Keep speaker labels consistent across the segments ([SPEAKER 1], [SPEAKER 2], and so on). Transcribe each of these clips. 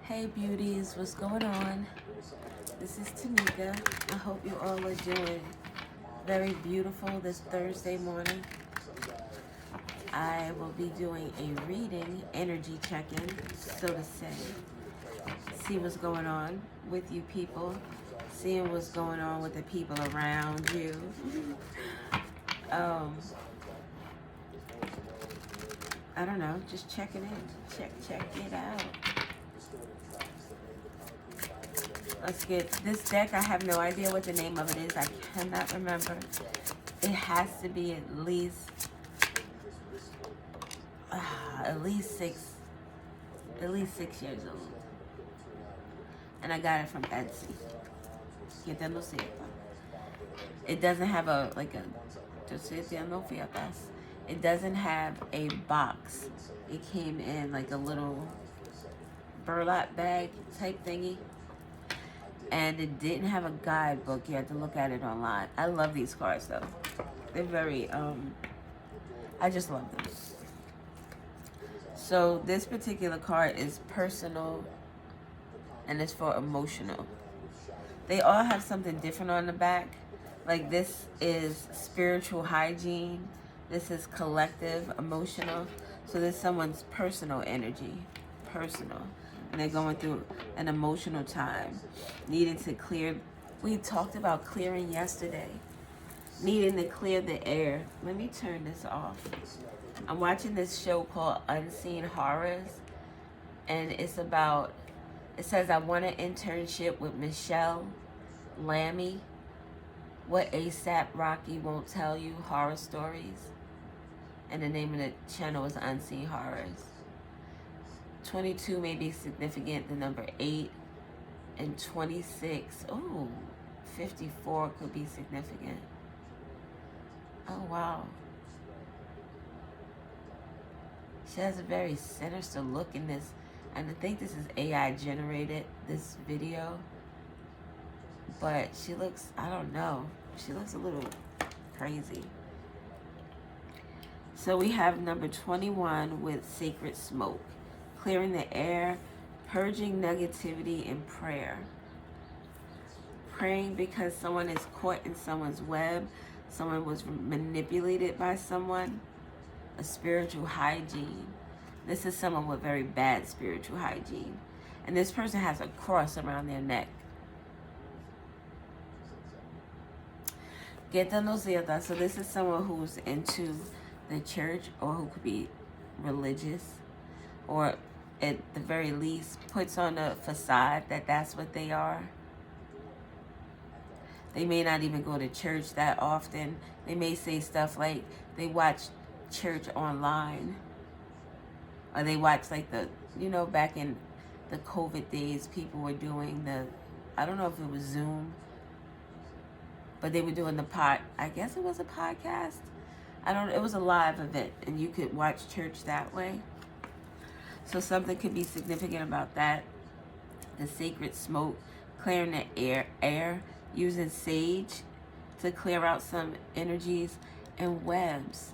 [SPEAKER 1] Hey beauties, what's going on? This is Tanika. I hope you all are doing very beautiful this Thursday morning. I will be doing a reading, energy check-in, so to say. See what's going on with you people. Seeing what's going on with the people around you. um, I don't know, just checking in. Check it out. Let's get this deck. I have no idea what the name of it is. I cannot remember. It has to be at least 6 years old. And I got it from Etsy. It doesn't have it doesn't have a box. It came in like a little burlap bag type thingy. And it didn't have a guidebook. You had to look at it online. I love these cards though. They're very, I just love them. So this particular card is personal and it's for emotional. They all have something different on the back. Like this is spiritual hygiene. This is collective emotional. So this is someone's personal energy. Personal. And they're going through an emotional time. Needing to clear. We talked about clearing yesterday. Needing to clear the air. Let me turn this off. I'm watching this show called Unseen Horrors. And it's about, it says, I want an internship with Michelle Lammy. What ASAP Rocky Won't Tell You, horror stories. And the name of the channel is Unseen Horrors. 22 may be significant, the number 8. And 26, 54 could be significant. Oh, wow. She has a very sinister look in this. And I think this is AI generated, this video. But she looks, I don't know. She looks a little crazy. So we have number 21 with Sacred Smoke. Clearing the air, purging negativity in prayer. Praying because someone is caught in someone's web. Someone was manipulated by someone. A spiritual hygiene. This is someone with very bad spiritual hygiene. And this person has a cross around their neck. So this is someone who's into the church or who could be religious or at the very least puts on a facade that that's what they are. They may not even go to church that often. They may say stuff like they watch church online. Or they watch like back in the COVID days, people were doing I don't know if it was Zoom, but they were doing I guess it was a podcast. It was a live event and you could watch church that way. So something could be significant about that. The sacred smoke, clearing the air, using sage to clear out some energies, and webs.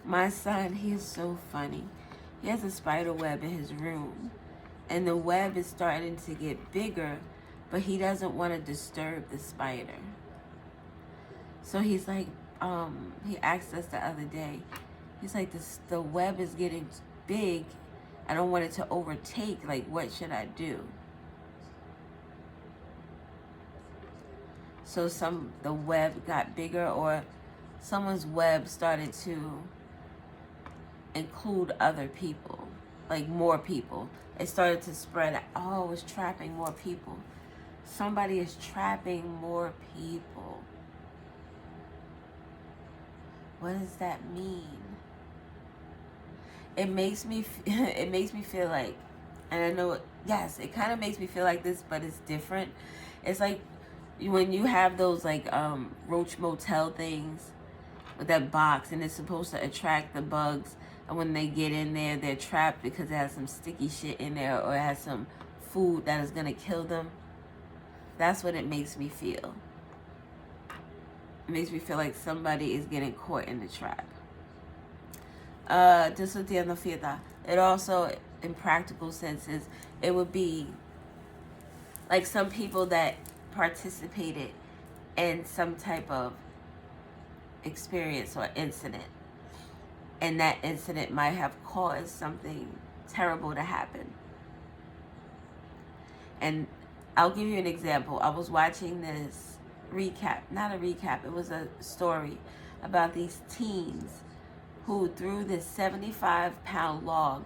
[SPEAKER 1] My son, he is so funny. He has a spider web in his room and the web is starting to get bigger, but he doesn't want to disturb the spider. So he's like, he asked us the other day, he's like, the web is getting big. I don't want it to overtake. Like, what should I do? So the web got bigger, or someone's web started to include other people, like more people. It started to spread. Oh, it's trapping more people. Somebody is trapping more people. What does that mean? It makes me feel like, and I know, yes, it kind of makes me feel like this, but it's different. It's like when you have those like Roach Motel things with that box, and it's supposed to attract the bugs, and when they get in there, they're trapped because it has some sticky shit in there, or it has some food that is gonna kill them. That's what it makes me feel. It makes me feel like somebody is getting caught in the trap. It also in practical senses, it would be like some people that participated in some type of experience or incident, and that incident might have caused something terrible to happen. And I'll give you an example. I was watching this recap, not a recap, it was a story about these teens who threw this 75-pound log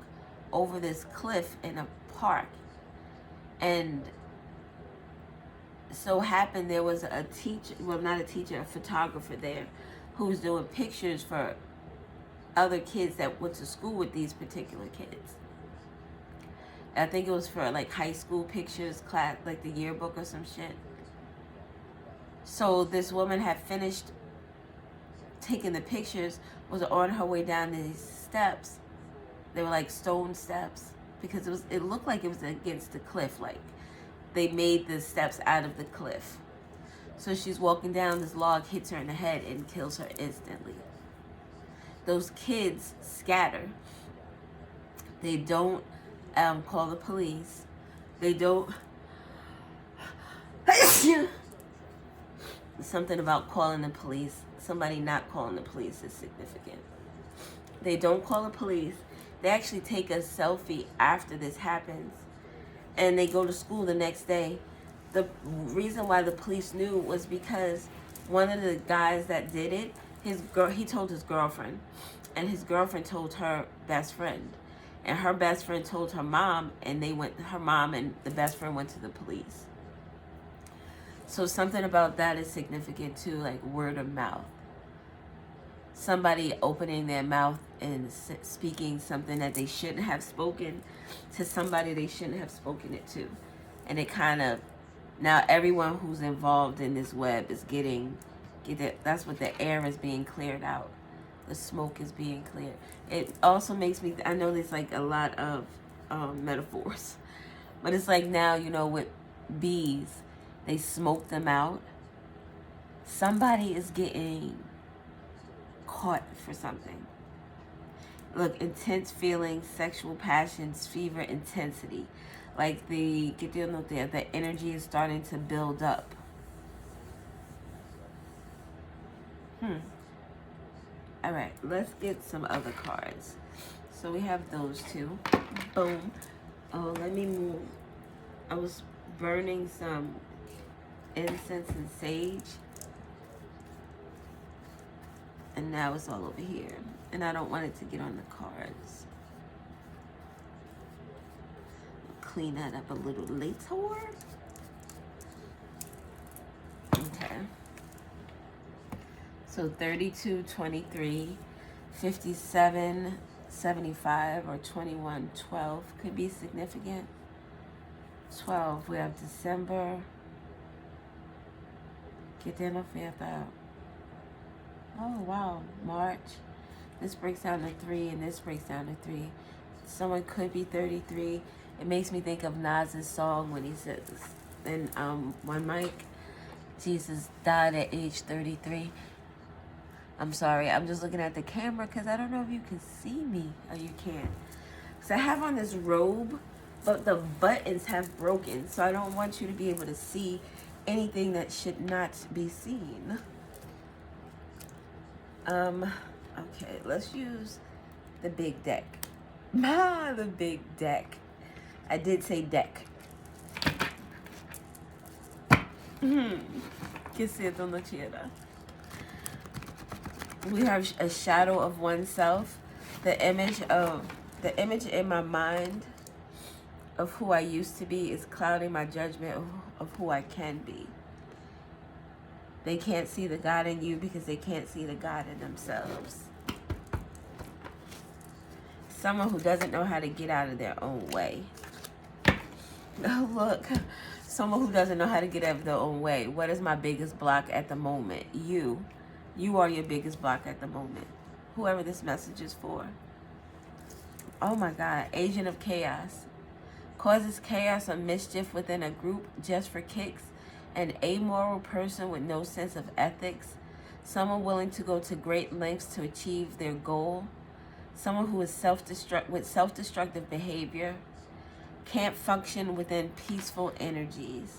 [SPEAKER 1] over this cliff in a park. And so happened there was a teacher, well, not a teacher, a photographer there who was doing pictures for other kids that went to school with these particular kids. I think it was for like high school pictures class, like the yearbook or some shit. So this woman had finished taking the pictures, was on her way down these steps. They were like stone steps because it looked like it was against the cliff, like they made the steps out of the cliff. So she's walking down, this log hits her in the head and kills her instantly. Those kids scatter. They don't call the police. They don't. Something about calling the police. Somebody not calling the police is significant. They don't call the police. They actually take a selfie after this happens, and they go to school the next day. The reason why the police knew was because one of the guys that did it, he told his girlfriend, and his girlfriend told her best friend, and her best friend told her mom, and her mom and the best friend went to the police. So something about that is significant too, like word of mouth. Somebody opening their mouth and speaking something that they shouldn't have spoken to somebody they shouldn't have spoken it to. And it kind of, now everyone who's involved in this web is that's what the air is being cleared out. The smoke is being cleared. It also makes me, I know there's like a lot of metaphors, but it's like now, with bees, they smoke them out. Somebody is getting caught for something. Look, intense feelings, sexual passions, fever, intensity. Like the energy is starting to build up. All right, let's get some other cards. So we have those two. Boom. Oh, let me move. I was burning some incense and sage, and now it's all over here, and I don't want it to get on the cards. Clean that up a little later. Okay. So 32, 23, 57, 75, or 21, 12 could be significant. 12, we have December. Oh, wow. March. This breaks down to 3, and this breaks down to 3. Someone could be 33. It makes me think of Nas's song when he says, in One Mic, Jesus died at age 33. I'm sorry, I'm just looking at the camera because I don't know if you can see me. Oh, you can. So I have on this robe, but the buttons have broken, so I don't want you to be able to see anything that should not be seen. Okay, let's use the big deck. The big deck. I did say deck. Que cedo no tira. We have a shadow of oneself. The image in my mind of who I used to be is clouding my judgment of who I can be. They can't see the God in you because they can't see the God in themselves. Someone who doesn't know how to get out of their own way. Oh, look. Someone who doesn't know how to get out of their own way. What is my biggest block at the moment? You. You are your biggest block at the moment. Whoever this message is for. Oh my God. Agent of chaos. Causes chaos or mischief within a group just for kicks. An amoral person with no sense of ethics. Someone willing to go to great lengths to achieve their goal. someone who is self-destructive behavior, can't function within peaceful energies.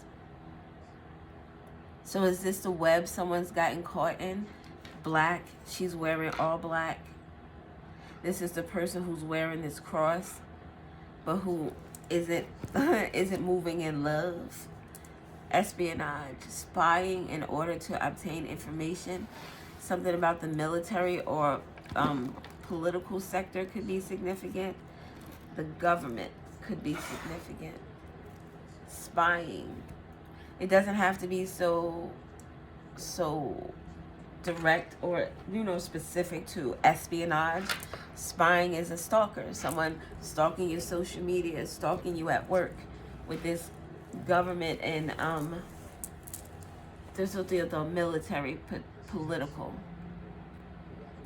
[SPEAKER 1] So is this the web someone's gotten caught in? Black. She's wearing all black. This is the person who's wearing this cross, but who isn't isn't moving in love. Espionage, spying in order to obtain information. Something about the military or political sector could be significant. The government could be significant. Spying. It doesn't have to be so direct or specific to espionage. Spying is a stalker. Someone stalking your social media, stalking you at work. With this government and there's the military, political.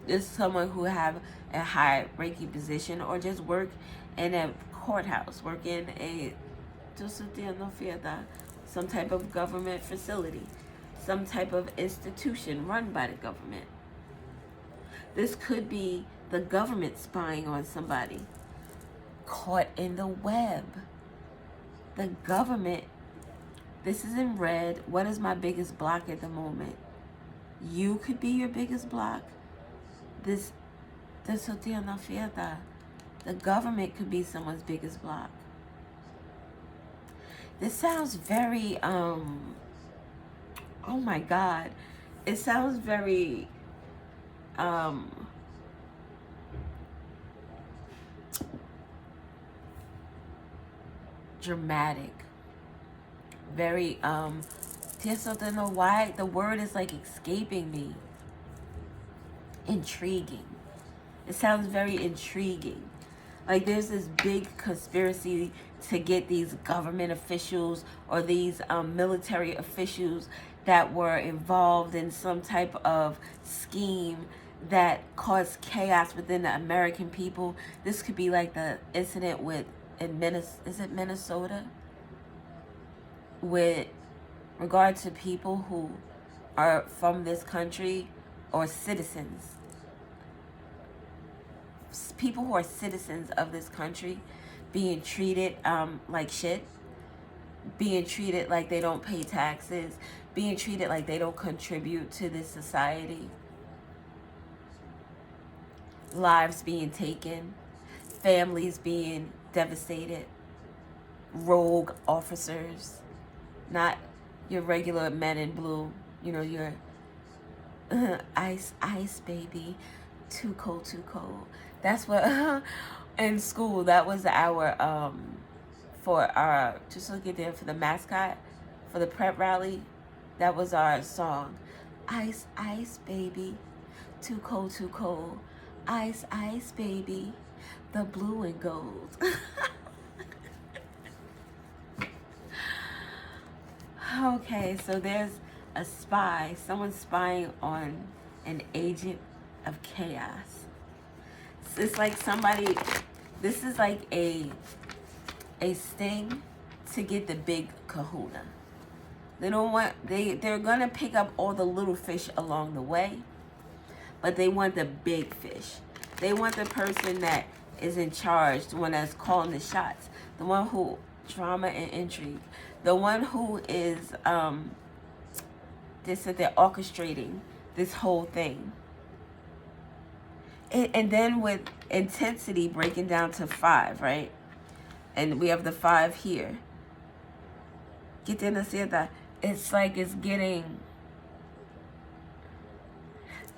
[SPEAKER 1] There's someone who have a high ranking position or just work in a courthouse, work in a some type of government facility, some type of institution run by the government. This could be the government spying on somebody, caught in the web. The government, this is in red. What is my biggest block at the moment? You could be your biggest block. The government could be someone's biggest block. This sounds very, oh my God. It sounds very, dramatic. Very, just don't know why the word is like escaping me. Intriguing. It sounds very intriguing. Like there's this big conspiracy to get these government officials or these military officials that were involved in some type of scheme that caused chaos within the American people. This could be like the incident with is it Minnesota? With regard to people who are from this country or citizens. People who are citizens of this country being treated like shit, being treated like they don't pay taxes, being treated like they don't contribute to this society, lives being taken, families being devastated, rogue officers, not your regular men in blue, your ice baby, too cold. That's what in school, that was our for our, just look at there for the mascot for the prep rally, that was our song. Ice baby, too cold, ice baby, the blue and gold. Okay, so there's a spy, someone spying on an agent of chaos. It's like somebody, this is like a sting to get the big kahuna. They don't want, they're gonna pick up all the little fish along the way, but they want the big fish. They want the person that is in charge, the one that's calling the shots, the one who, drama and intrigue, the one who is just that they're orchestrating this whole thing. And then with intensity breaking down to 5, right? And we have the 5 here. It's like it's getting,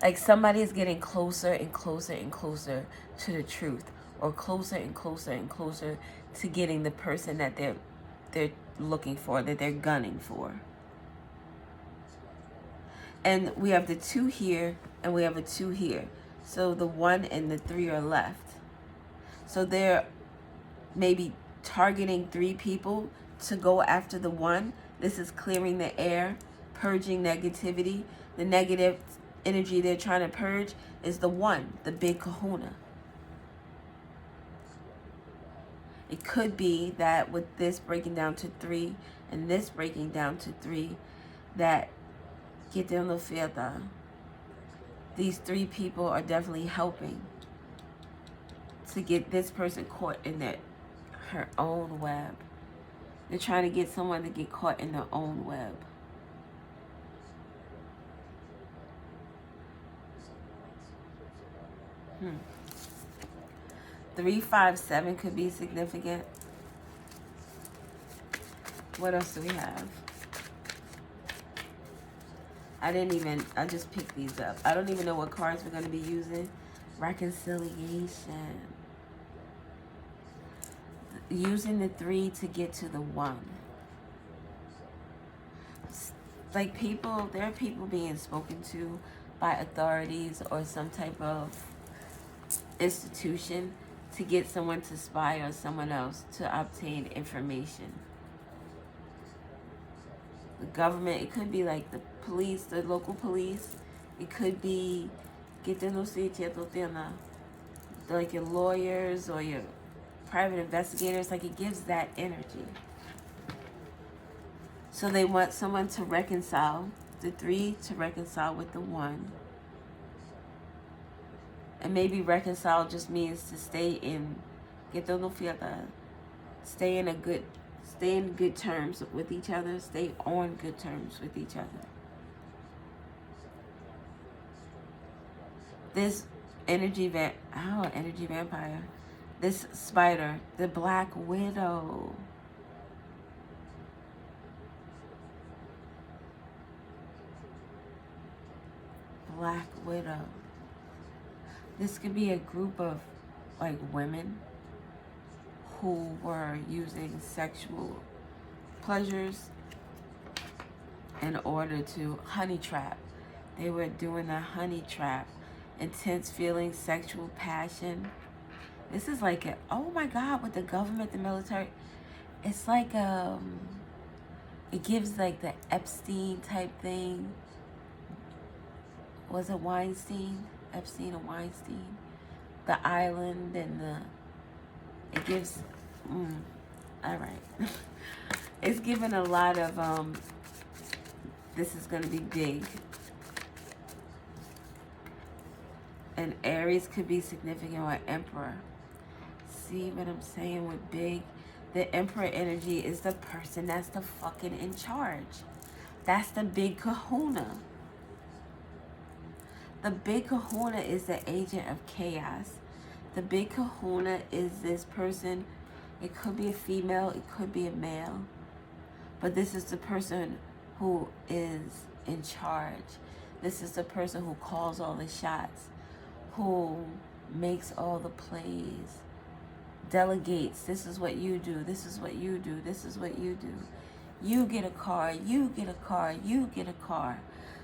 [SPEAKER 1] like somebody is getting closer and closer and closer to the truth, or closer and closer and closer to getting the person that they're looking for, that they're gunning for. And we have the 2 here, and we have a 2 here. So the 1 and the 3 are left. So they're maybe targeting 3 people to go after the 1. This is clearing the air, purging negativity. The negative energy they're trying to purge is the 1, the big kahuna. It could be that with this breaking down to 3 and this breaking down to 3, that these 3 people are definitely helping. to get this person caught in her own web. They're trying to get someone to get caught in their own web. Hmm. 357 could be significant. What else do we have? I just picked these up. I don't even know what cards we're going to be using. Reconciliation. Using the 3 to get to the 1. Like there are people being spoken to by authorities or some type of institution to get someone to spy on someone else to obtain information. The government, it could be like the police, the local police. It could be like your lawyers or your private investigators. Like it gives that energy. So they want someone to reconcile, the 3 to reconcile with the 1. And maybe reconcile just means to stay in good terms with each other, stay on good terms with each other. This energy vampire. This spider, the Black Widow. Black Widow. This could be a group of like women who were using sexual pleasures in order to honey trap. They were doing a honey trap. Intense feelings, sexual passion. This is like oh my God, with the government, the military. It's like it gives like the Epstein type thing. Was it Weinstein? Epstein and Weinstein. The island and it gives, all right. It's given a lot of, this is going to be big. And Aries could be significant, or Emperor. See what I'm saying with big? The Emperor energy is the person that's the fucking in charge. That's the big kahuna. The big kahuna is the agent of chaos. The big kahuna is this person. It could be a female, it could be a male. But this is the person who is in charge. This is the person who calls all the shots, who makes all the plays, delegates. This is what you do, this is what you do, this is what you do. You get a car, you get a car, you get a car.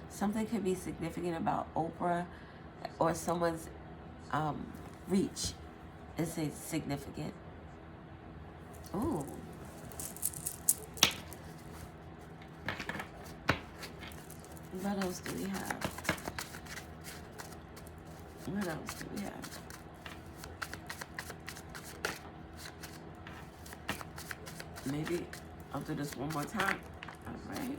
[SPEAKER 1] Something could be significant about Oprah or someone's reach is significant. Ooh. What else do we have? What else do we have? Maybe I'll do this one more time. All right.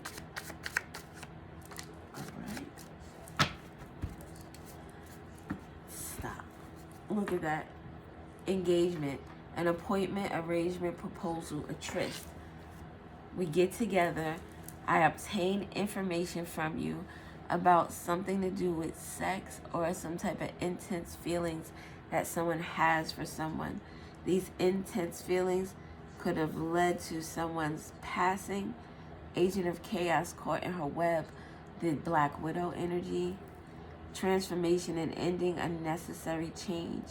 [SPEAKER 1] Stop. Look at that. Engagement. An appointment, arrangement, proposal, a tryst. We get together. I obtain information from you about something to do with sex or some type of intense feelings that someone has for someone. These intense feelings could have led to someone's passing. Agent of chaos caught in her web. The Black Widow energy. Transformation and ending unnecessary change.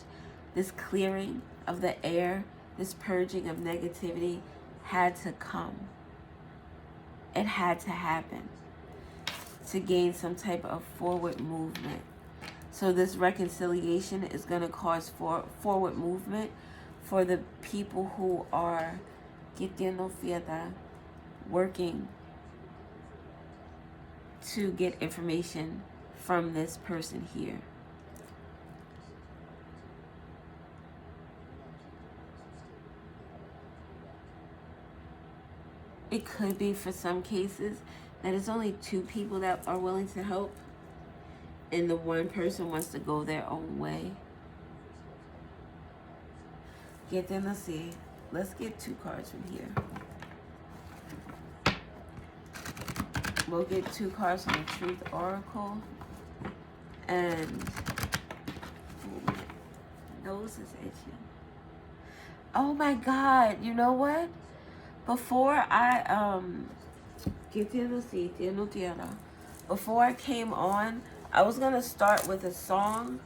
[SPEAKER 1] This clearing of the air, this purging of negativity had to come. It had to happen to gain some type of forward movement. So this reconciliation is going to cause forward movement for the people who are working to get information from this person here. It could be for some cases that it's only 2 people that are willing to help and the one person wants to go their own way. Get them, let's see. Let's get 2 cards from here. We'll get 2 cards from the Truth Oracle. And oh, my nose is itching. Oh my God, you know what? Before I before I came on, I was gonna start with a song,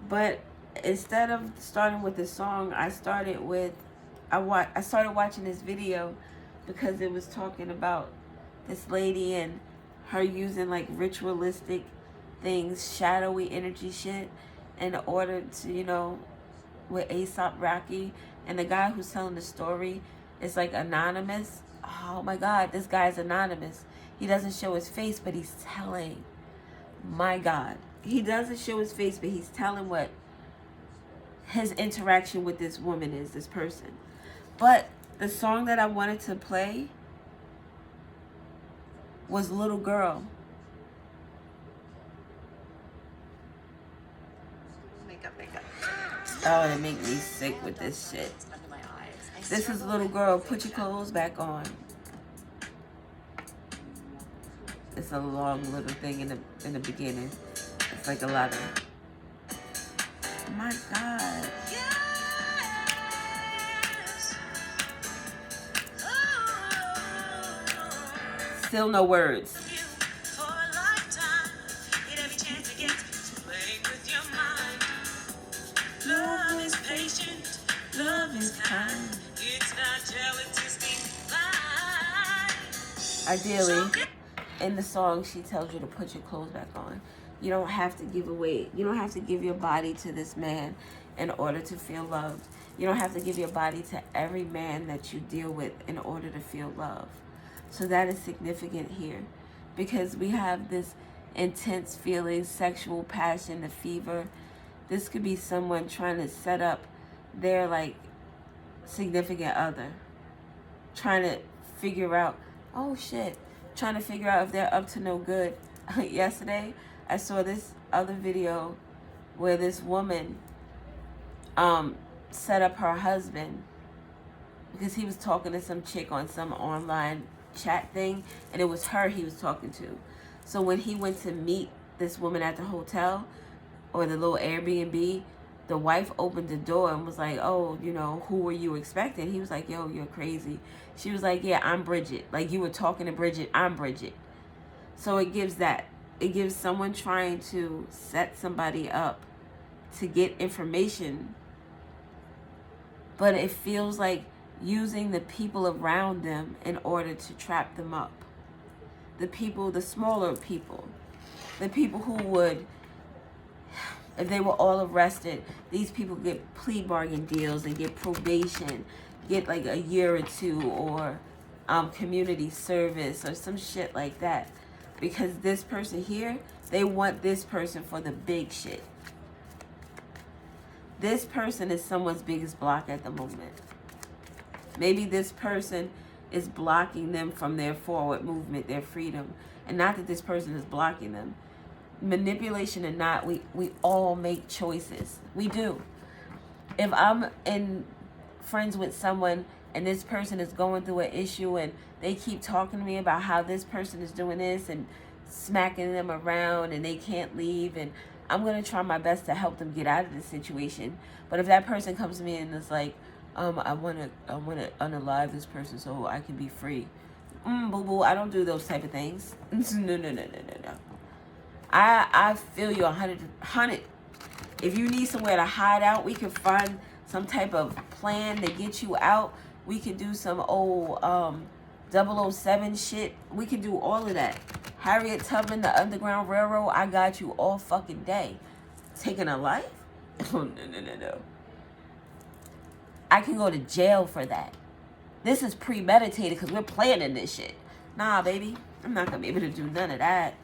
[SPEAKER 1] but instead of starting with the song, I started watching this video because it was talking about this lady and her using like ritualistic things, shadowy energy shit, in order to, you know, with Aesop Rocky, and the guy who's telling the story is like anonymous. Oh my God, this guy's anonymous. He doesn't show his face, but he's telling. My God, he doesn't show his face, but he's telling what his interaction with this woman is, this person. But the song that I wanted to play was Little Girl. Makeup. Oh, it make me sick with this shit. This is Little Girl. Put your clothes back on. It's a long little thing in the beginning. It's like a lot of. Oh my God. Still no words. Love is patient, love is kind. It's not jealous, ideally, in the song, she tells you to put your clothes back on. You don't have to give away. You don't have to give your body to this man in order to feel loved. You don't have to give your body to every man that you deal with in order to feel love. So that is significant here, because we have this intense feeling, sexual passion, the fever. This could be someone trying to set up their like significant other, trying to figure out, oh shit, trying to figure out if they're up to no good. Yesterday, I saw this other video where this woman set up her husband because he was talking to some chick on some online chat thing, and it was her he was talking to. So when he went to meet this woman at the hotel or the little Airbnb, the wife opened the door and was like, oh, you know, who were you expecting? He was like, yo, you're crazy. She was like, yeah, I'm Bridget. Like, you were talking to Bridget, I'm Bridget. So it gives that. It gives someone trying to set somebody up to get information, but it feels like using the people around them in order to trap them up. The people, the smaller people, the people who would, if they were all arrested, these people get plea bargain deals and get probation, get like a year or 2, or community service or some shit like that. Because this person here, they want this person for the big shit. This person is someone's biggest block at the moment. Maybe this person is blocking them from their forward movement, their freedom. And not that this person is blocking them. Manipulation or not, we all make choices. We do. If I'm friends with someone and this person is going through an issue and they keep talking to me about how this person is doing this and smacking them around and they can't leave, and I'm going to try my best to help them get out of this situation. But if that person comes to me and is like, I want to unalive this person so I can be free. Boo boo, I don't do those type of things. No. I feel you 100. If you need somewhere to hide out, we can find some type of plan to get you out. We could do some old 007 shit. We could do all of that. Harriet Tubman, the Underground Railroad, I got you all fucking day. Taking a life? Oh, no. I can go to jail for that. This is premeditated because we're planning this shit. Nah, baby. I'm not going to be able to do none of that.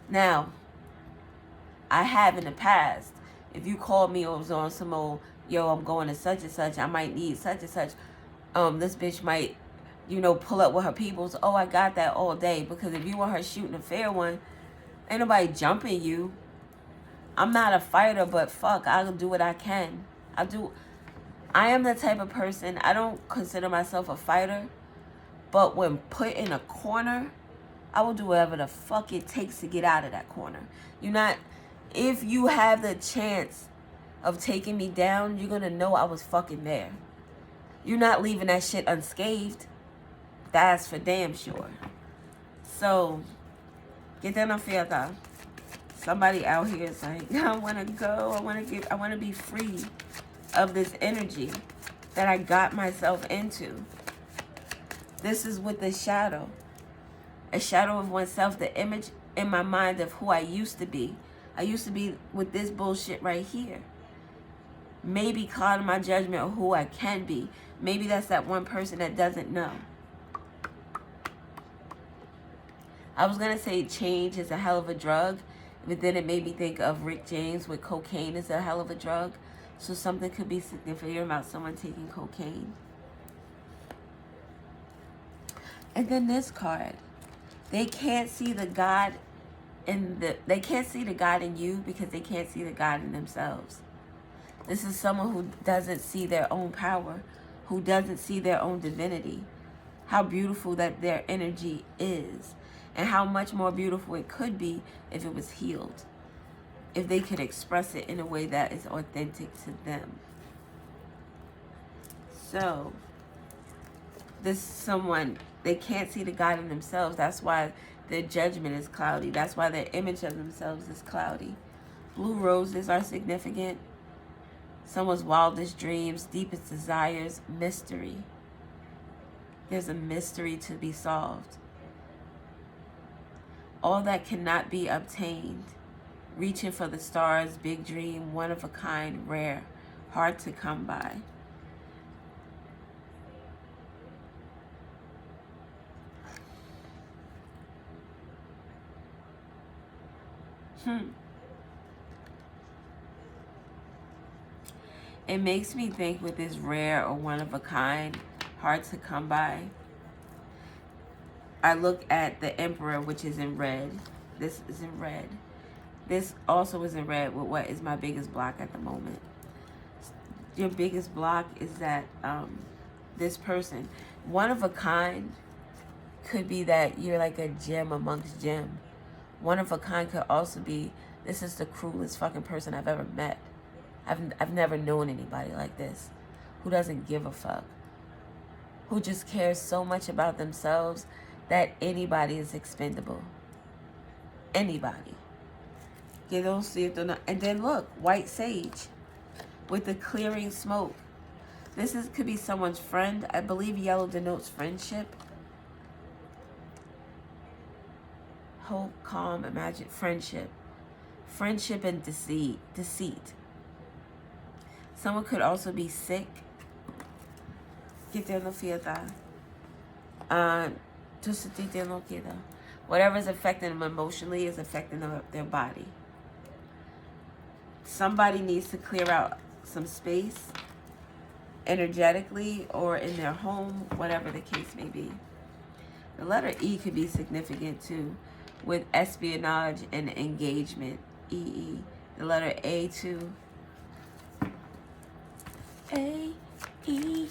[SPEAKER 1] Now, I have in the past. If you called me or was on some old, yo, I'm going to such and such, I might need such and such. This bitch might, pull up with her peoples. Oh, I got that all day. Because if you want her shooting a fair one, ain't nobody jumping you. I'm not a fighter, but fuck, I'll do what I can. I am the type of person, I don't consider myself a fighter, but when put in a corner, I will do whatever the fuck it takes to get out of that corner. If you have the chance of taking me down, you're gonna know I was fucking there. You're not leaving that shit unscathed. That's for damn sure. So, get that on fiesta. Somebody out here is like, I wanna go, I wanna be free of this energy that I got myself into. This is with the shadow. A shadow of oneself, the image in my mind of who I used to be. I used to be with this bullshit right here. Maybe clouding my judgment of who I can be. Maybe that's that one person that doesn't know. I was going to say change is a hell of a drug, but then it made me think of Rick James with cocaine is a hell of a drug. So something could be significant about someone taking cocaine. And then this card. They can't see the God they can't see the God in you because they can't see the God in themselves. This is someone who doesn't see their own power, who doesn't see their own divinity. How beautiful that their energy is, and how much more beautiful it could be if it was healed. If they could express it in a way that is authentic to them. So, this is someone, they can't see the God in themselves. That's why their judgment is cloudy. That's why their image of themselves is cloudy. Blue roses are significant. Someone's wildest dreams, deepest desires, mystery. There's a mystery to be solved. All that cannot be obtained. Reaching for the stars, big dream, one of a kind, rare, hard to come by. It makes me think with this rare or one of a kind, hard to come by. I look at the Emperor, which is in red. This is in red. This also is in red with what is my biggest block at the moment. Your biggest block is that this person, one of a kind, could be that you're like a gem amongst gem. One of a kind could also be, this is the cruelest fucking person I've ever met. I've never known anybody like this, who doesn't give a fuck, who just cares so much about themselves that anybody is expendable. Anybody. And then look, white sage with the clearing smoke. Could be someone's friend. I believe yellow denotes friendship. Hope, calm, imagine, friendship. Friendship and deceit. Someone could also be sick. Whatever is affecting them emotionally is affecting their body. Somebody needs to clear out some space, energetically or in their home, whatever the case may be. The letter E could be significant too, with espionage and engagement. EE. The letter A too. A-E-I-O-U.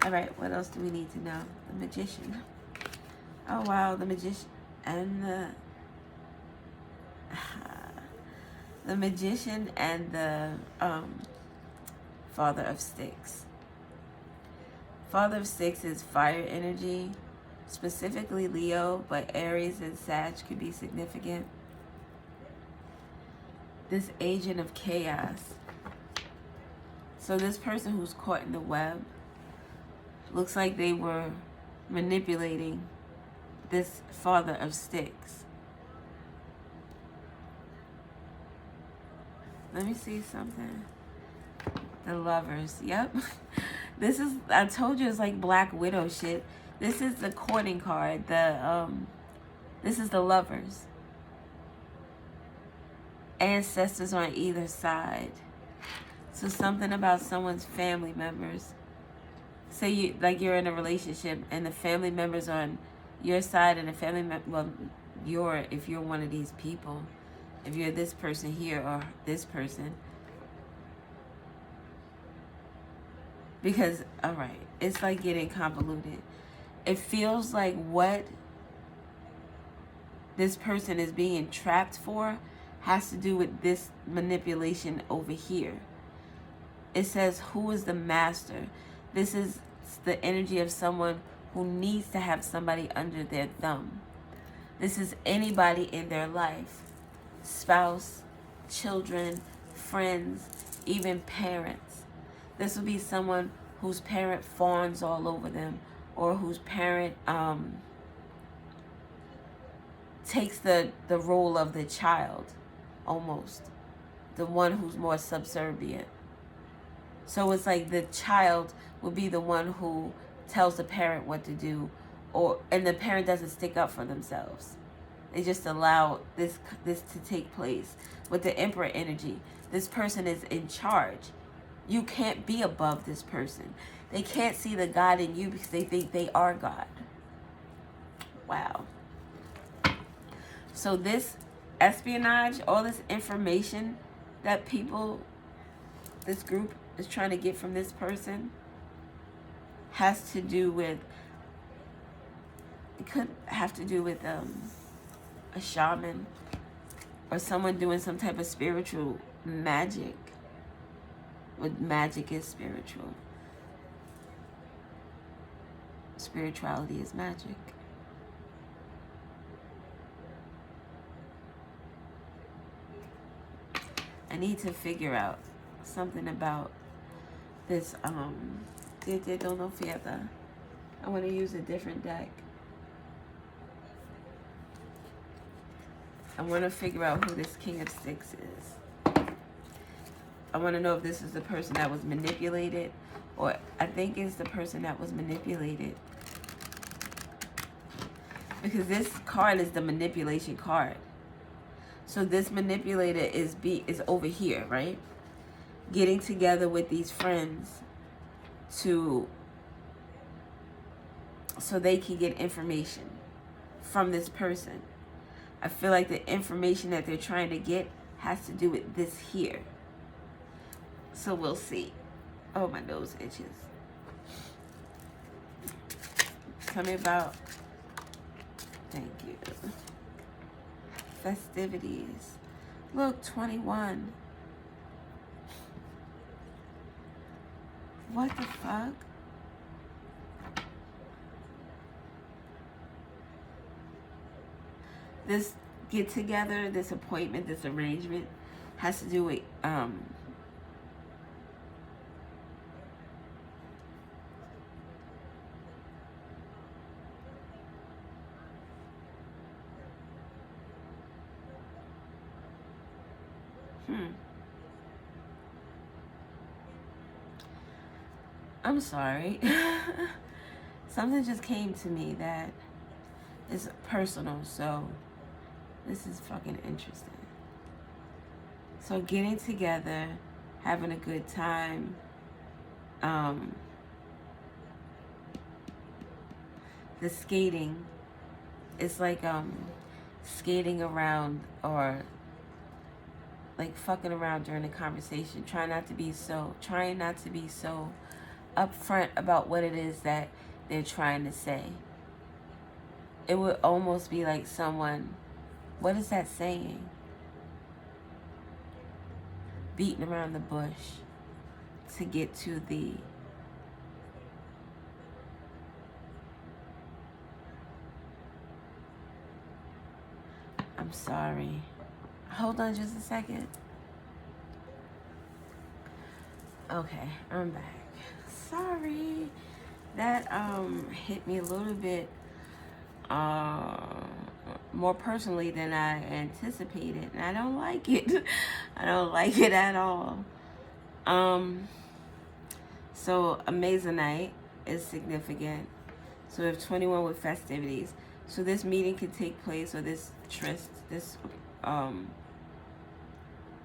[SPEAKER 1] All right, what else do we need to know? The Magician. Oh wow, the Magician and the Magician and the Father of Sticks. Father of Sticks is fire energy, specifically Leo, but Aries and Sag could be significant. This agent of chaos. So this person who's caught in the web looks like they were manipulating this Father of Sticks. Let me see something. The Lovers. Yep. This is, I told you, it's like Black Widow shit. This is the courting card. This is the Lovers. Ancestors on either side. So something about someone's family members. Say you're in a relationship and the family members on your side and the family if you're one of these people, if you're this person here or this person. Because, all right, it's like getting convoluted. It feels like what this person is being trapped for has to do with this manipulation over here. It says, who is the master? This is the energy of someone who needs to have somebody under their thumb. This is anybody in their life. Spouse, children, friends, even parents. This would be someone whose parent fawns all over them, or whose parent takes the role of the child, almost. The one who's more subservient. So it's like the child will be the one who tells the parent what to do, and the parent doesn't stick up for themselves. They just allow this to take place. With the Emperor energy, this person is in charge. You can't be above this person. They can't see the God in you because they think they are God. Wow. So this espionage, all this information that this group is trying to get from this person has to do with, it could have to do with a shaman or someone doing some type of spiritual magic. What magic is spiritual. Spirituality is magic. I need to figure out something about this Desde Dono Fiesta. I want to use a different deck. I want to figure out who this King of Sticks is. I want to know if this is the person that was manipulated, or I think it's the person that was manipulated. Because this card is the manipulation card. So this manipulator is over here, right? Getting together with these friends so they can get information from this person. I feel like the information that they're trying to get has to do with this here. So we'll see. Oh, my nose itches. Tell me about, thank you. Festivities. Look, 21. What the fuck? This get together, this appointment, this arrangement has to do with I'm sorry. Something just came to me that is personal, so this is fucking interesting. So getting together, having a good time, the skating, it's like skating around or like fucking around during a conversation, trying not to be so upfront about what it is that they're trying to say. It would almost be like someone, what is that saying? Beating around the bush to get to the I'm sorry. Hold on just a second. Okay, I'm back. Sorry. That hit me a little bit more personally than I anticipated, and I don't like it. I don't like it at all. So Amazonite is significant. So we have 21 with festivities. So this meeting could take place, or this tryst, this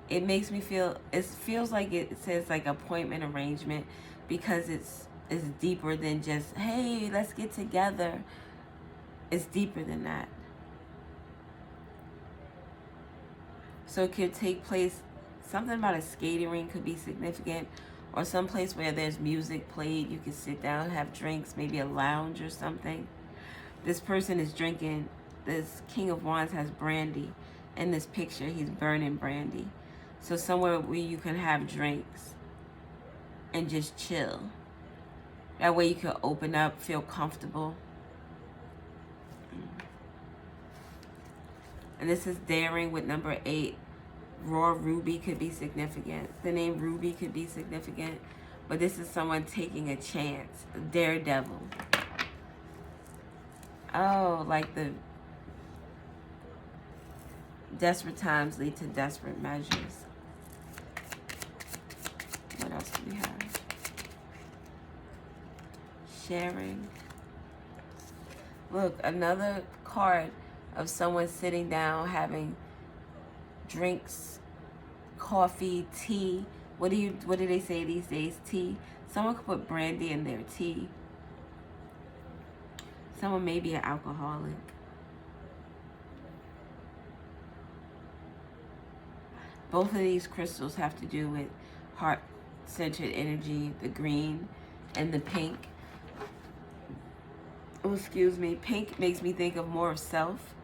[SPEAKER 1] it makes me feel, it feels like it says like appointment arrangement, because it's deeper than just, hey, let's get together. It's deeper than that. So it could take place, something about a skating rink could be significant, or some place where there's music played. You can sit down, have drinks, maybe a lounge or something. This person is drinking, this King of Wands has brandy. In this picture, he's burning brandy. So somewhere where you can have drinks and just chill. That way you can open up, feel comfortable. And this is daring with number 8. Raw ruby could be significant. The name Ruby could be significant. But this is someone taking a chance. A daredevil. Oh, like the desperate times lead to desperate measures. What else do we have? Sharing. Look, another card of someone sitting down having drinks, coffee, tea. What do they say these days? Tea. Someone could put brandy in their tea. Someone may be an alcoholic. Both of these crystals have to do with heart-centered energy, the green and the pink. Oh, excuse me. Pink makes me think of more of self.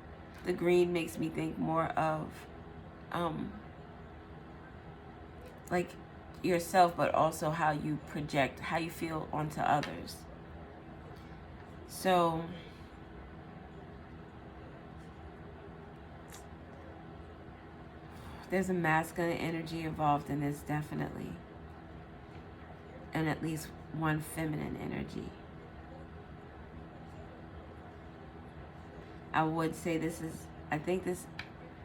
[SPEAKER 1] The green makes me think more of like yourself, but also how you project, how you feel onto others. So there's a masculine energy involved in this, definitely. And at least one feminine energy. I would say this is, I think this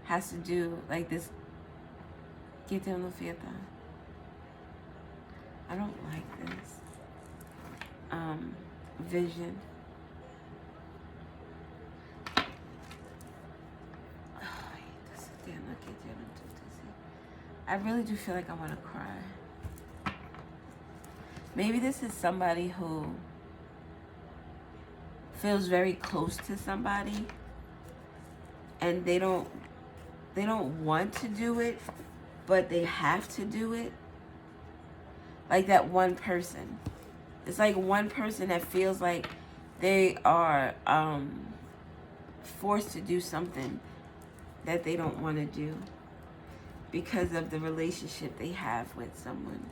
[SPEAKER 1] has to do, like this, get down the fiesta. I don't like this. Vision. I really do feel like I want to cry. Maybe this is somebody who feels very close to somebody and they don't want to do it, but they have to do it. Like that one person. It's like one person that feels like they are forced to do something that they don't want to do because of the relationship they have with someone.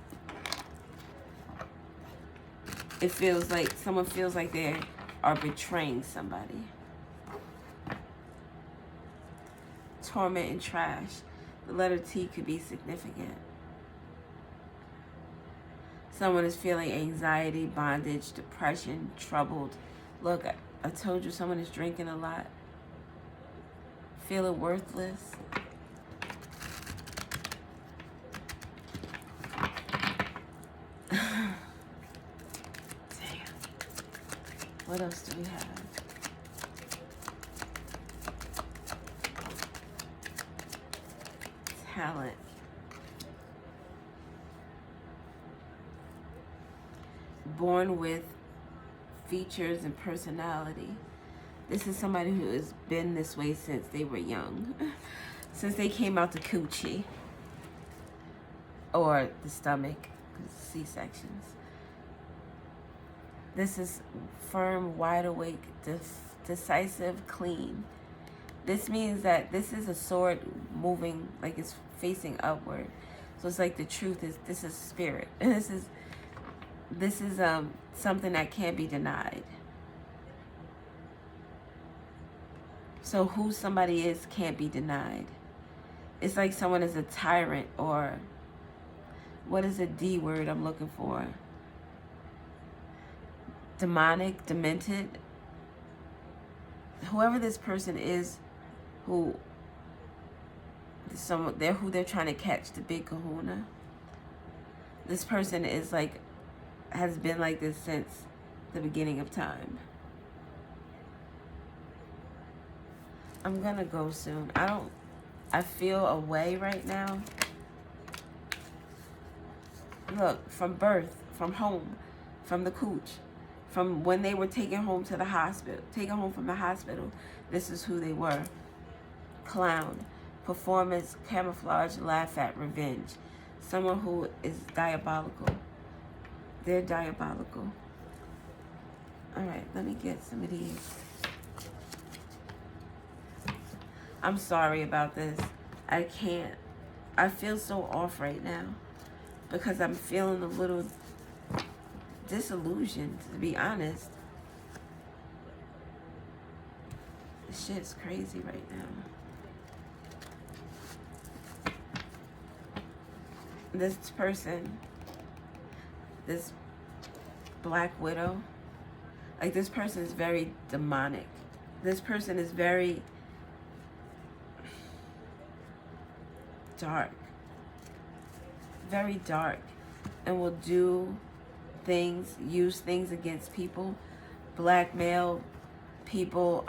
[SPEAKER 1] It feels like someone feels like they are betraying somebody. Torment and trash. The letter T could be significant. Someone is feeling anxiety, bondage, depression, troubled. Look, I told you someone is drinking a lot. Feeling worthless. Damn. What else do we have? Talent. Born with features and personality. This is somebody who has been this way since they were young. Since they came out the coochie. Or the stomach. C-sections. This is firm, wide awake, decisive, clean. This means that this is a sword moving, like it's facing upward. So it's like the truth is, this is spirit. And this is something that can't be denied. So who somebody is can't be denied. It's like someone is a tyrant, or what is a D word I'm looking for? Demonic, demented. Whoever this person is, who they're trying to catch, the big kahuna. This person is like, has been like this since the beginning of time. I'm gonna go soon. I feel away right now. Look, from birth, from home, from the cooch, from when they were taken home to the hospital, taken home from the hospital, this is who they were. Clown. performance, camouflage, laugh at, revenge. Someone who is diabolical. They're diabolical. All right, let me get some of these. I'm sorry about this. I can't. I feel so off right now because I'm feeling a little disillusioned, to be honest. This shit's crazy right now. This person, this Black Widow, like this person is very demonic. This person is very dark. Very dark. And will do things, use things against people, blackmail people,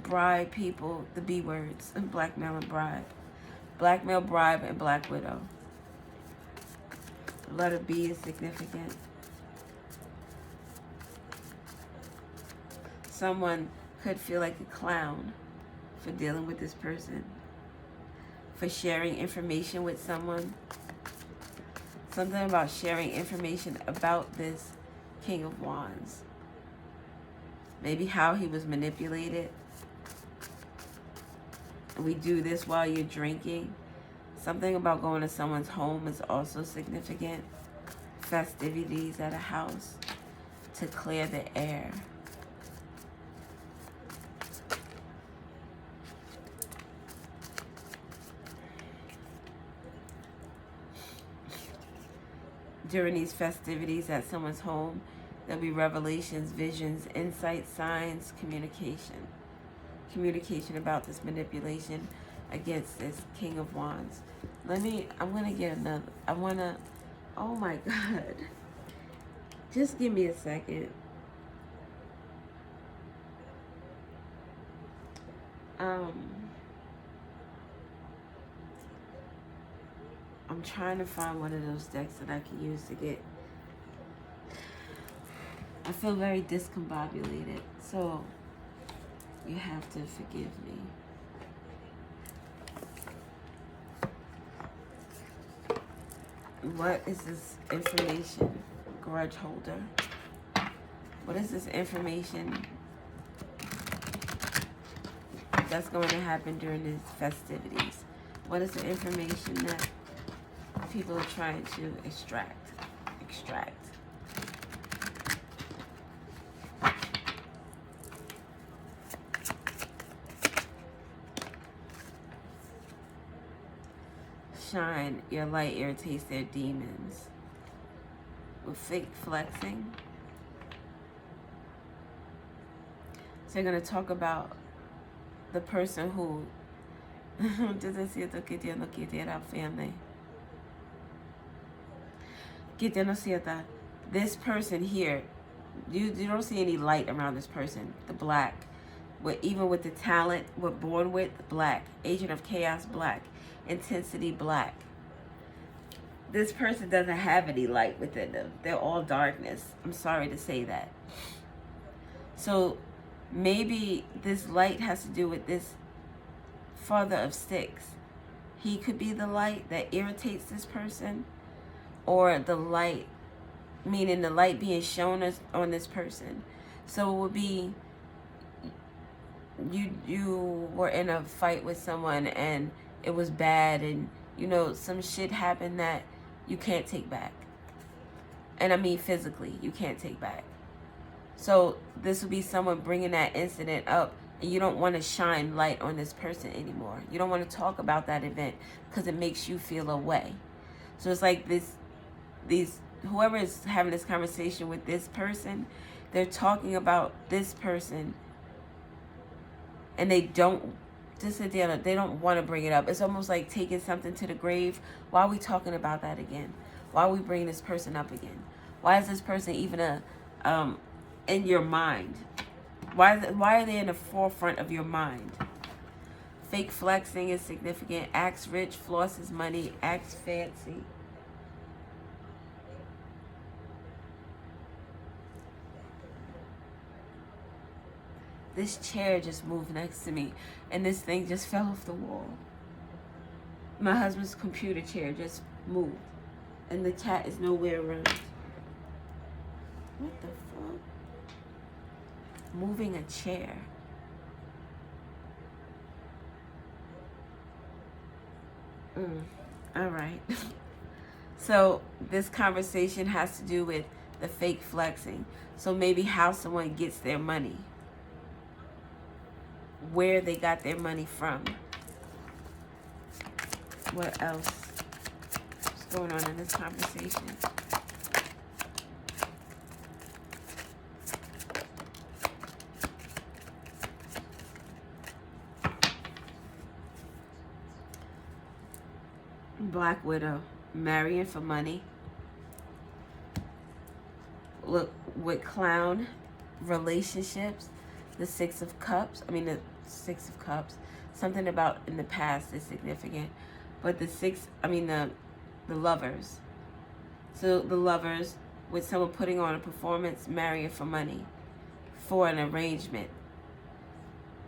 [SPEAKER 1] bribe people, the B words, blackmail and bribe. Blackmail, bribe, and Black Widow. Letter B is significant. Someone could feel like a clown for dealing with this person, for sharing information with someone. Something about sharing information about this King of Wands. Maybe how he was manipulated. We do this while you're drinking. Something about going to someone's home is also significant. Festivities at a house to clear the air. During these festivities at someone's home, there'll be revelations, visions, insights, signs, communication. Communication about this manipulation against this King of Wands. I'm going to get another. Oh my God. Just give me a second. I'm trying to find one of those decks that I can use to get. I feel very discombobulated, so you have to forgive me. What is this information? Grudge holder. What is this information that's going to happen during these festivities? What is the information that people are trying to extract? Shine, your light irritates their demons. With fake flexing. So you're going to talk about the person who family. This person here, you don't see any light around this person. The black, even with the talent we're born with, black. Agent of chaos, black. Intensity, black. This person doesn't have any light within them. They're all darkness. I'm sorry to say that. So maybe this light has to do with this Father of Sticks. He could be the light that irritates this person, or the light, meaning the light being shown us on this person. So it would be you were in a fight with someone and it was bad, and some shit happened that you can't take back. And I mean physically, you can't take back. So this would be someone bringing that incident up, and you don't want to shine light on this person anymore. You don't want to talk about that event because it makes you feel away. So it's like whoever is having this conversation with this person, they're talking about this person, and they don't want to bring it up. It's almost like taking something to the grave. Why are we talking about that again? Why are we bringing this person up again? Why is this person even in your mind? Why are they in the forefront of your mind? Fake flexing is significant. Acts rich, flosses money, acts fancy. This chair just moved next to me, and this thing just fell off the wall. My husband's computer chair just moved. And the cat is nowhere around. What the fuck? Moving a chair. All right. So this conversation has to do with the fake flexing. So maybe how someone gets their money. Where they got their money from. What else? What's going on in this conversation? Black Widow, marrying for money. Look, with clown, relationships, the Six of Cups. The Six of Cups. Something about in the past is significant. But the lovers. So the lovers, with someone putting on a performance, marrying for money, for an arrangement.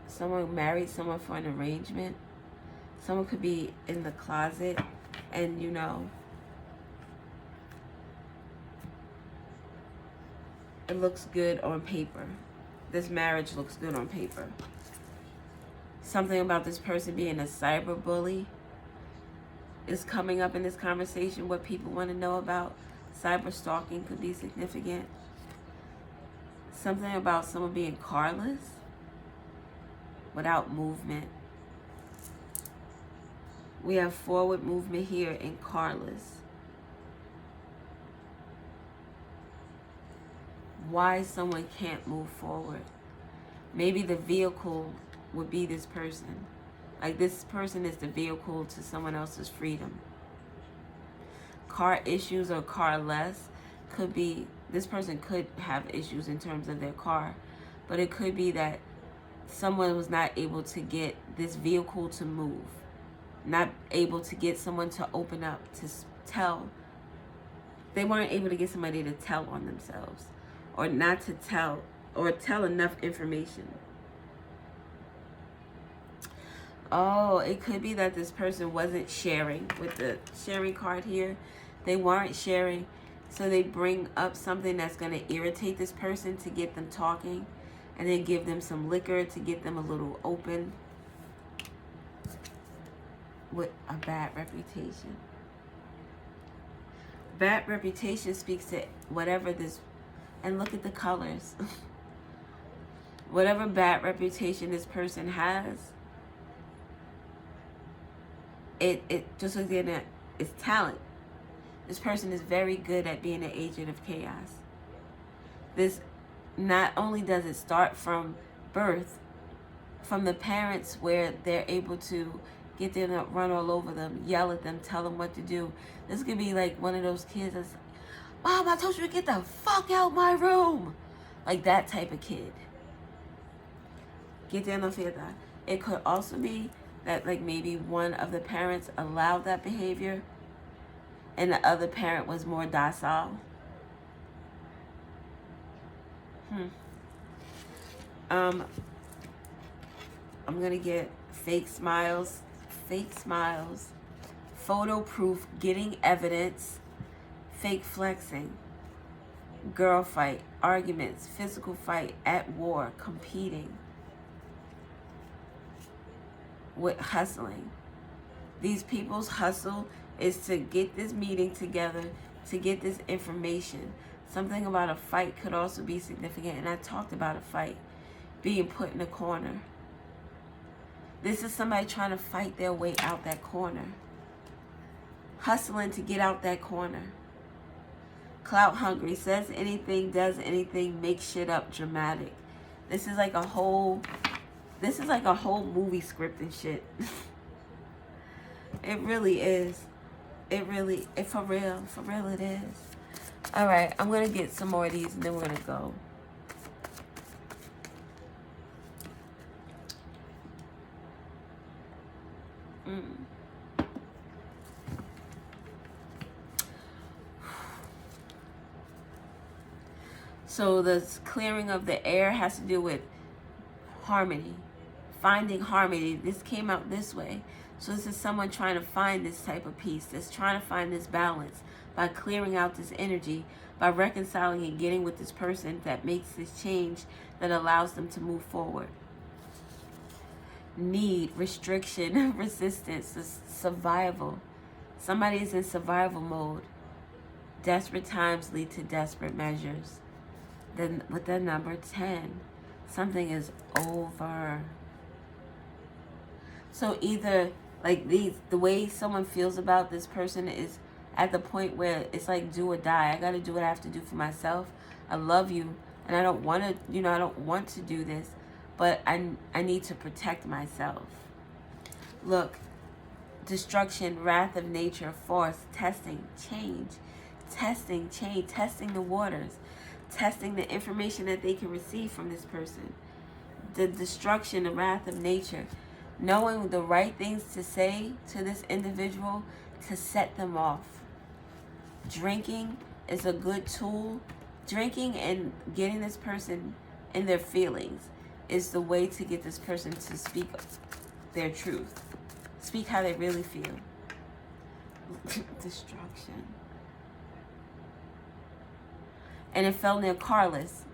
[SPEAKER 1] Someone married someone for an arrangement. Someone could be in the closet and, it looks good on paper. This marriage looks good on paper. Something about this person being a cyber bully is coming up in this conversation. What people want to know about cyber stalking could be significant. Something about someone being carless, without movement. We have forward movement here in carless. Why someone can't move forward. Maybe the vehicle would be this person. Like this person is the vehicle to someone else's freedom. Car issues or carless could be, this person could have issues in terms of their car, but it could be that someone was not able to get this vehicle to move. Not able to get someone to open up, to tell. They weren't able to get somebody to tell on themselves. Or not to tell, or tell enough information. Oh, it could be that this person wasn't sharing with the sharing card here. They weren't sharing, so they bring up something that's going to irritate this person to get them talking, and then give them some liquor to get them a little open. With a bad reputation. Bad reputation speaks to whatever this, and look at the colors. Whatever bad reputation this person has, it just looking at its talent. This person is very good at being an agent of chaos. This, not only does it start from birth, from the parents where they're able to get them to run all over them, yell at them, tell them what to do. This could be like one of those kids that's, Mom, I told you to get the fuck out my room. Like that type of kid. Get down on fiesta. It could also be that like maybe one of the parents allowed that behavior and the other parent was more docile. I'm gonna get fake smiles, photo proof, getting evidence, fake flexing, girl fight, arguments, physical fight, at war, competing, with hustling. These people's hustle is to get this meeting together, to get this information. Something about a fight could also be significant, and I talked about a fight being put in a corner. This is somebody trying to fight their way out that corner. Hustling to get out that corner. Clout hungry, says anything, does anything, makes shit up, dramatic. This is like a whole movie script and shit. It really is. For real it is. All right, I'm going to get some more of these and then we're going to go. So the clearing of the air has to do with harmony, finding harmony. This came out this way. So this is someone trying to find this type of peace, that's trying to find this balance by clearing out this energy, by reconciling and getting with this person that makes this change that allows them to move forward. Need, restriction, resistance, survival. Somebody is in survival mode. Desperate times lead to desperate measures. Then with the number 10, something is over. So either like the way someone feels about this person is at the point where it's like do or die. I got to do what I have to do for myself. I love you and I don't want to, I don't want to do this, but I need to protect myself. Look, destruction, wrath of nature, force, testing, change, testing the waters, testing the information that they can receive from this person. The destruction, the wrath of nature, knowing the right things to say to this individual to set them off. Drinking is a good tool. Drinking and getting this person in their feelings is the way to get this person to speak their truth. Speak how they really feel. Destruction. And it fell near Carlos.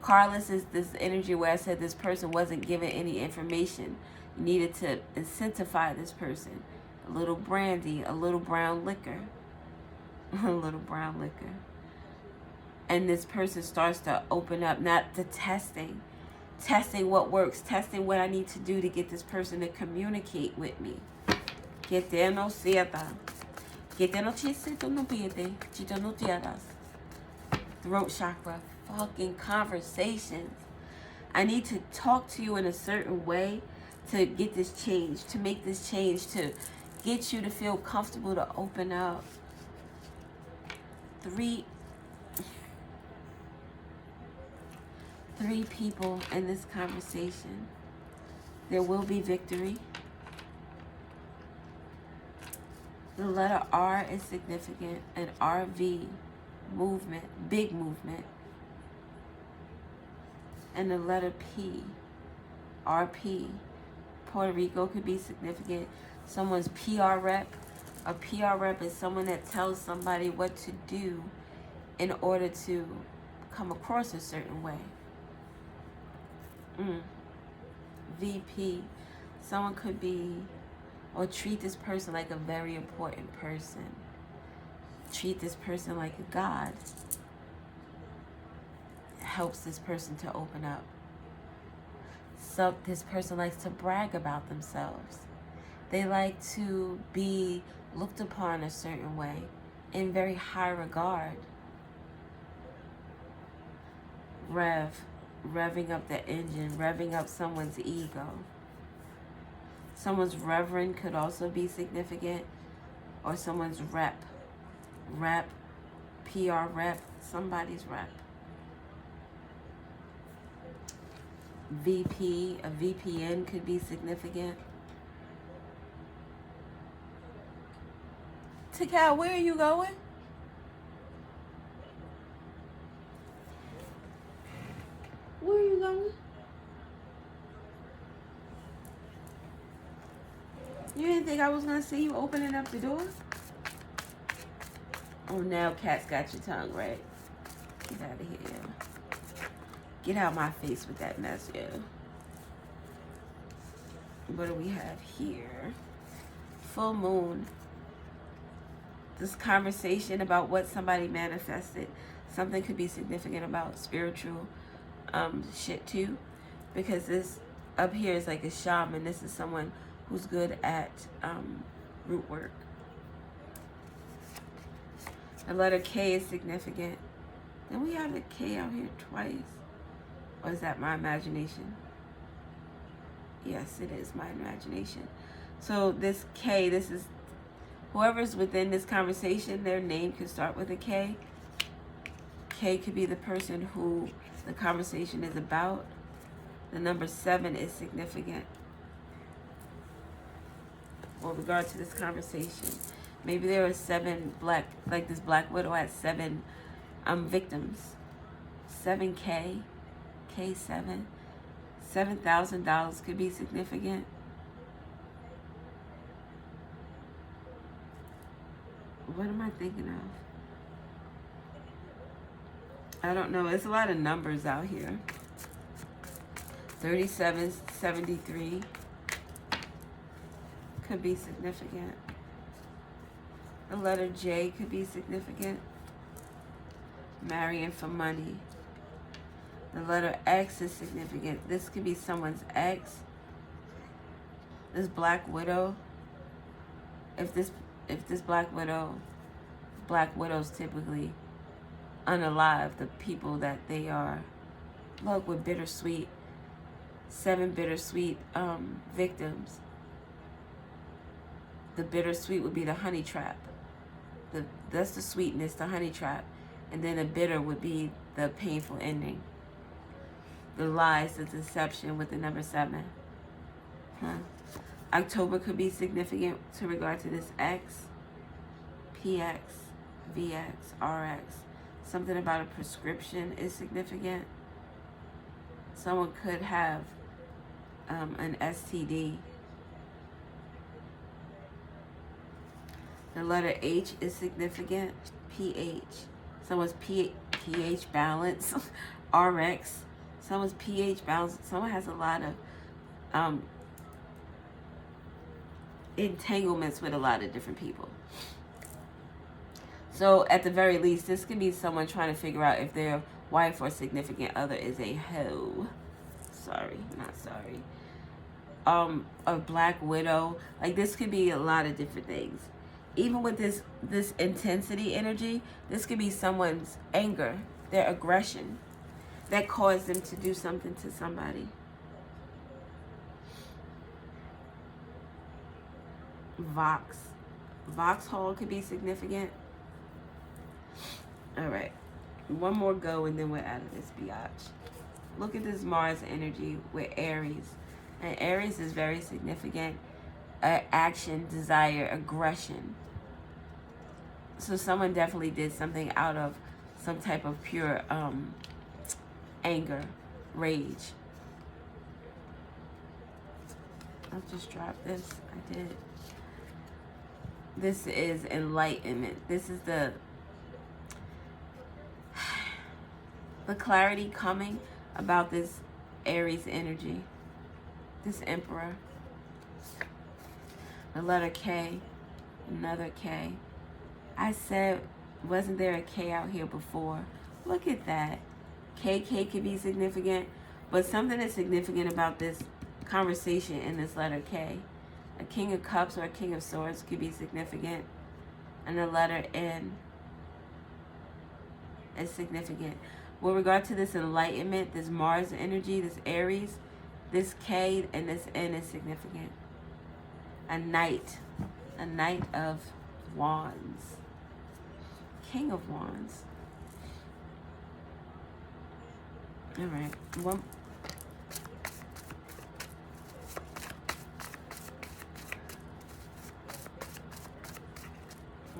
[SPEAKER 1] Carlos is this energy where I said this person wasn't given any information. You needed to incentivize this person. A little brandy, a little brown liquor. A little brown liquor. And this person starts to open up, not the testing. Testing what works, testing what I need to do to get this person to communicate with me. Que te no sieta. Que te no chisito no piede. Chito no tiaras. Throat chakra. Fucking conversations. I need to talk to you in a certain way to get this change, to make this change, to get you to feel comfortable to open up. 3 people in this conversation. There will be victory. The letter R is significant, and RV, movement, big movement. And the letter P, RP, Puerto Rico could be significant. Someone's PR rep. A PR rep is someone that tells somebody what to do in order to come across a certain way. VP, someone could be or treat this person like a very important person. Treat this person like a god. Helps this person to open up. So this person likes to brag about themselves. They like to be looked upon a certain way in very high regard. Revving up the engine, revving up someone's ego. Someone's reverend could also be significant, or someone's rep, PR rep, somebody's rep. VP, a VPN could be significant. Tikal, where are you going? Where are you going? You didn't think I was going to see you opening up the door? Oh, now Cat's got your tongue, right? Get out of here. Get out my face with that mess, yo. What do we have here? Full moon. This conversation about what somebody manifested. Something could be significant about spiritual shit too. Because this up here is like a shaman. This is someone who's good at root work. The letter K is significant. Then we have the K out here twice. Or is that my imagination? Yes, it is my imagination. So this K, this is whoever's within this conversation, their name could start with a K. K could be the person who the conversation is about. The number 7 is significant with regard to this conversation. Maybe there are 7 black, like this Black Widow had 7 victims. 7K, K7, $7,000 could be significant. What am I thinking of? I don't know. It's a lot of numbers out here. 3773 could be significant. The letter J could be significant. Marrying for money. The letter X is significant. This could be someone's ex. This Black Widow. If this Black Widows typically unalive the people that they are. Look, with bittersweet, 7 bittersweet victims. The bittersweet would be the honey trap. That's the sweetness, the honey trap. And then the bitter would be the painful ending. The lies, the deception with the number 7. October could be significant to regard to this X, PX, VX, RX. Something about a prescription is significant. Someone could have an STD. The letter H is significant. PH. Someone's pH balance. RX. Someone's pH balance. Someone has a lot of entanglements with a lot of different people. So at the very least, this could be someone trying to figure out if their wife or significant other is a hoe. Sorry, not sorry. A Black Widow. Like, this could be a lot of different things. Even with this intensity energy, this could be someone's anger, their aggression, that caused them to do something to somebody. Vauxhall could be significant. All right, one more go and then we're out of this biatch. Look at this Mars energy with Aries. And Aries is very significant. Action, desire, aggression. So someone definitely did something out of some type of pure anger, rage. I'll just drop this. I did. This is enlightenment. This is the clarity coming about this Aries energy. This Emperor. The letter K. Another K. I said, wasn't there a K out here before? Look at that. KK could be significant, but something is significant about this conversation in this letter K. A King of Cups or a King of Swords could be significant. And the letter N is significant. With regard to this enlightenment, this Mars energy, this Aries, this K and this N is significant. A Knight of Wands. King of Wands. All right.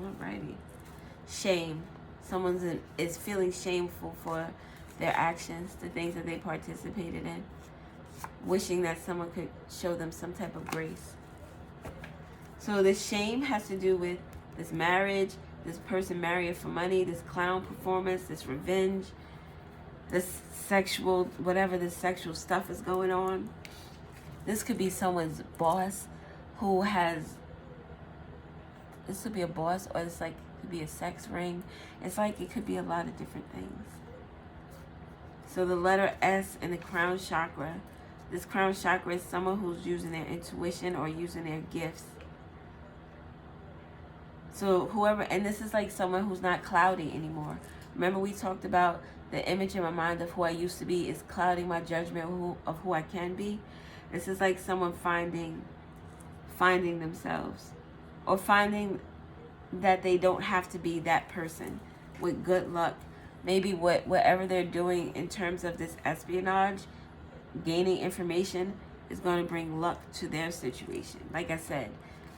[SPEAKER 1] Alrighty. Shame. Someone is feeling shameful for their actions, the things that they participated in. Wishing that someone could show them some type of grace. So this shame has to do with this marriage, this person marrying for money, this clown performance, this revenge, this sexual, whatever this sexual stuff is going on. This could be someone's boss who has, this could be a boss, or it's like, it could be a sex ring. It's like, it could be a lot of different things. So the letter S in the crown chakra, this crown chakra is someone who's using their intuition or using their gifts. So whoever, and this is like someone who's not cloudy anymore. Remember we talked about the image in my mind of who I used to be is clouding my judgment of who I can be. This is like someone finding themselves, or finding that they don't have to be that person with good luck. Maybe whatever they're doing in terms of this espionage, gaining information, is going to bring luck to their situation. Like I said,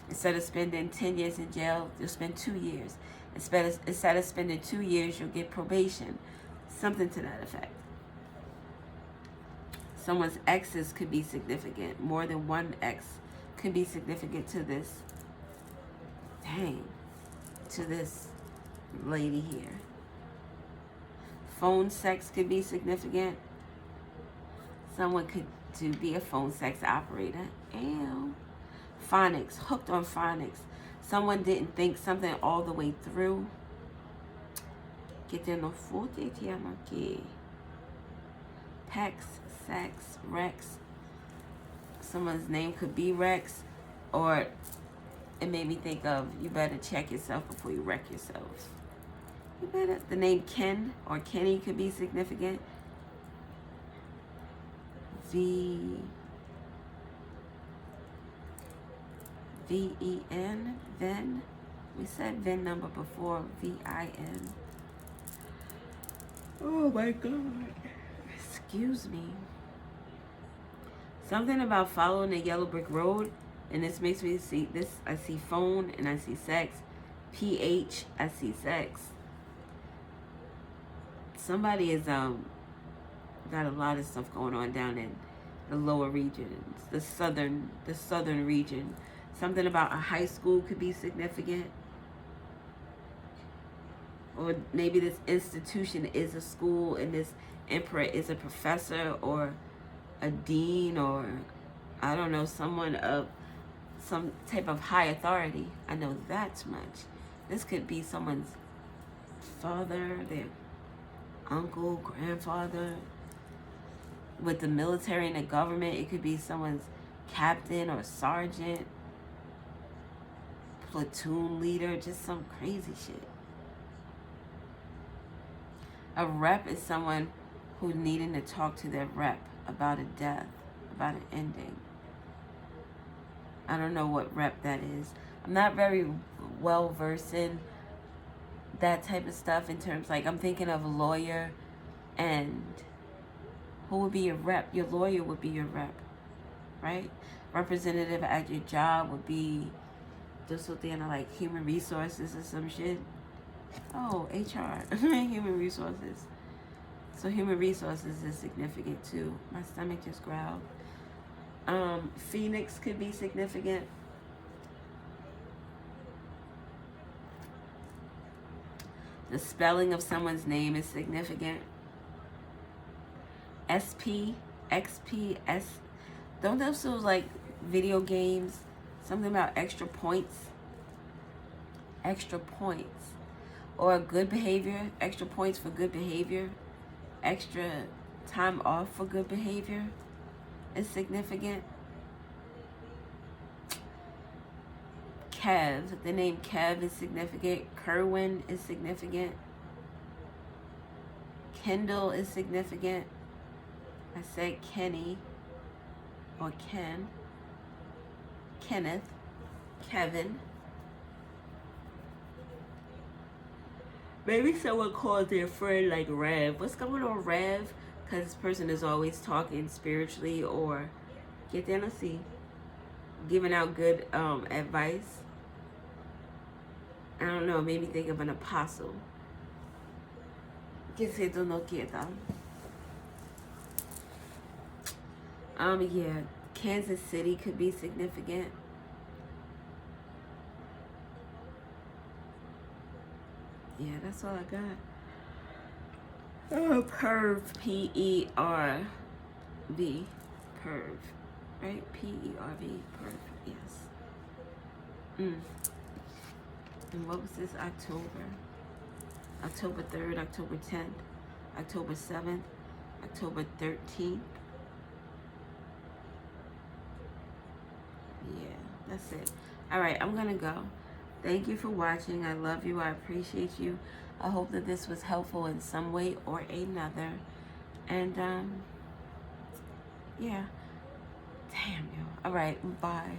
[SPEAKER 1] instead of spending 10 years in jail, you'll spend 2 years. Instead of spending 2 years, you'll get probation. Something to that effect. Someone's exes could be significant. More than one ex could be significant to this. Dang. to this lady here. Phone sex could be significant. Someone could to be a phone sex operator. Ew. Phonics, hooked on phonics. Someone didn't think something all the way through. Que te no forte te amo aqui. Pex, sex, Rex. Someone's name could be Rex, or it made me think of, you better check yourself before you wreck yourselves. You better. The name Ken or Kenny could be significant. V-E-N, Ven. We said VIN number before, V-I-N. Oh my God. Excuse me. Something about following the yellow brick road, and this makes me see this. I see phone and I see sex. PH, I see sex. Somebody is got a lot of stuff going on down in the lower regions, the southern region. Something about a high school could be significant. Or maybe this institution is a school and this emperor is a professor or a dean, or I don't know, someone of some type of high authority. I know that much. This could be someone's father, their uncle, grandfather. With the military and the government, it could be someone's captain or sergeant, platoon leader, just some crazy shit. A rep is someone who needing to talk to their rep about a death, about an ending. I don't know what rep that is. I'm not very well versed in that type of stuff in terms, like, I'm thinking of a lawyer, and who would be your rep? Your lawyer would be your rep, right? Representative at your job would be just something like human resources or some shit. Oh, HR, human resources. So human resources is significant too. My stomach just growled. Phoenix could be significant. The spelling of someone's name is significant. SP, XP, S. Don't those feel like video games? Something about extra points. Extra points. Or good behavior. Extra points for good behavior. Extra time off for good behavior is significant. Kev, the name Kev is significant. Kerwin is significant. Kendall is significant. I said Kenny or Ken. Kenneth. Kevin. Maybe someone calls their friend like Rev. What's going on, Rev? Because this person is always talking spiritually or get down and see, giving out good advice. I don't know, made me think of an apostle. Que se tu no quieta. Yeah, Kansas City could be significant. Yeah, that's all I got. Oh, perv, P-E-R-V, perv, right? P-E-R-V, perv, yes. And what was this? October 3rd, October 10th, October 7th, October 13th. Yeah, that's it. All right, I'm gonna go. Thank you for watching. I love you. I appreciate you. I hope that this was helpful in some way or another. And yeah. Damn, yo. All right, bye.